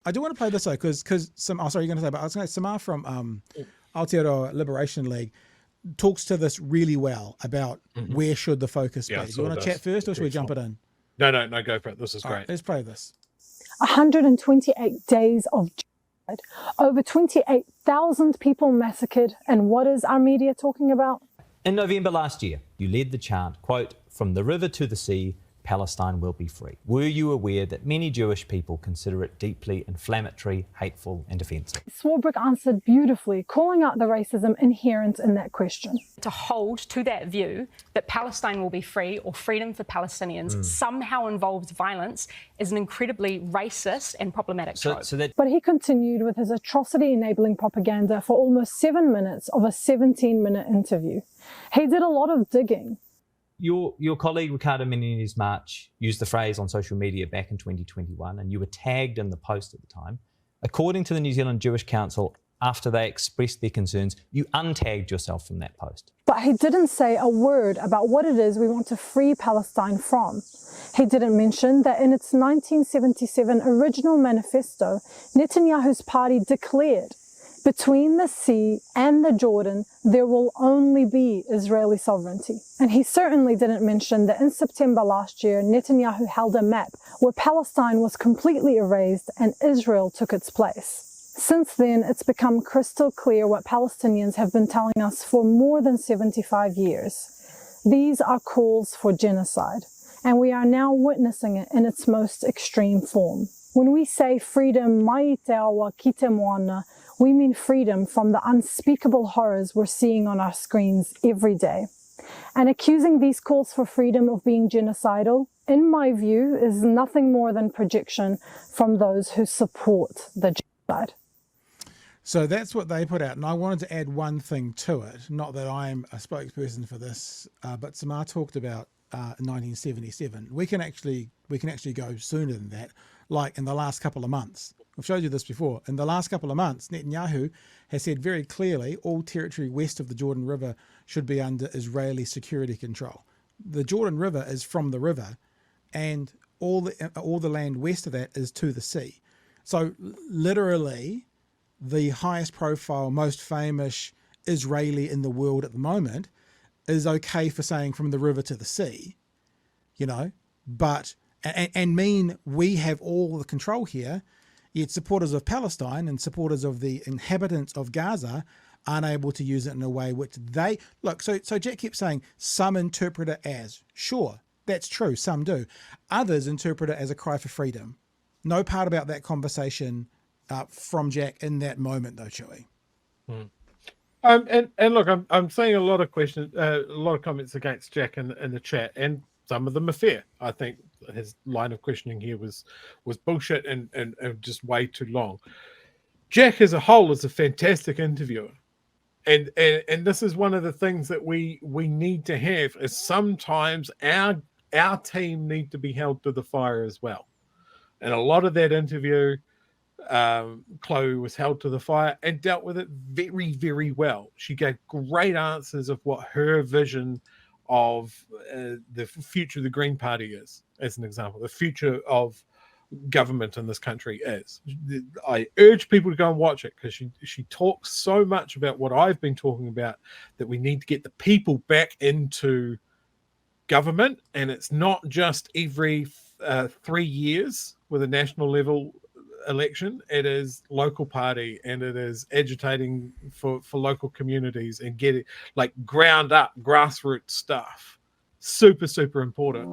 I do want to play this though, because some. Oh, sorry, you're going to say, but I was going to say Samar from Aotearoa Liberation League talks to this really well about where should the focus be. Do you want to chat first, or should we jump it in? No, go for it. This is great. Right, let's play this. 128 days of genocide, over 28,000 people massacred, and what is our media talking about? In November last year, you led the chant, quote, "From the river to the sea, Palestine will be free." Were you aware that many Jewish people consider it deeply inflammatory, hateful and offensive? Swarbrick answered beautifully, calling out the racism inherent in that question. To hold to that view that Palestine will be free or freedom for Palestinians somehow involves violence is an incredibly racist and problematic trope. But he continued with his atrocity-enabling propaganda for almost 7 minutes of a 17-minute interview. He did a lot of digging. Your colleague Ricardo Menendez March used the phrase on social media back in 2021, and you were tagged in the post at the time. According to the New Zealand Jewish Council, after they expressed their concerns, you untagged yourself from that post. But he didn't say a word about what it is we want to free Palestine from. He didn't mention that in its 1977 original manifesto, Netanyahu's party declared, between the sea and the Jordan, there will only be Israeli sovereignty. And he certainly didn't mention that in September last year, Netanyahu held a map where Palestine was completely erased and Israel took its place. Since then, it's become crystal clear what Palestinians have been telling us for more than 75 years. These are calls for genocide, and we are now witnessing it in its most extreme form. When we say freedom, mai te awa ki te moana, we mean freedom from the unspeakable horrors we're seeing on our screens every day. And accusing these calls for freedom of being genocidal, in my view, is nothing more than projection from those who support the genocide. So that's what they put out. And I wanted to add one thing to it. Not that I'm a spokesperson for this, but Samar talked about 1977. We can actually go sooner than that, like in the last couple of months. I've showed you this before. In the last couple of months, Netanyahu has said very clearly all territory west of the Jordan River should be under Israeli security control. The Jordan River is from the river, and all the land west of that is to the sea. So literally, the highest profile, most famous Israeli in the world at the moment is okay for saying from the river to the sea, but and mean we have all the control here. Yet supporters of Palestine and supporters of the inhabitants of Gaza aren't able to use it in a way which they look. So Jack kept saying some interpret it as, sure, that's true, some do. Others interpret it as a cry for freedom. No part about that conversation from Jack in that moment, though, Chewy. And look, I'm seeing a lot of questions, a lot of comments against Jack in the chat, and some of them are fair. I think his line of questioning here was bullshit and just way too long. Jack as a whole is a fantastic interviewer. And this is one of the things that we need to have, is sometimes our team need to be held to the fire as well. And a lot of that interview, Chloe was held to the fire and dealt with it very, very well. She gave great answers of what her vision of the future of the Green Party is, as an example, the future of government in this country is. I urge people to go and watch it, because she talks so much about what I've been talking about, that we need to get the people back into government, and it's not just every 3 years with a national level election. It is local party, and it is agitating for local communities and getting like ground up grassroots stuff. Super important.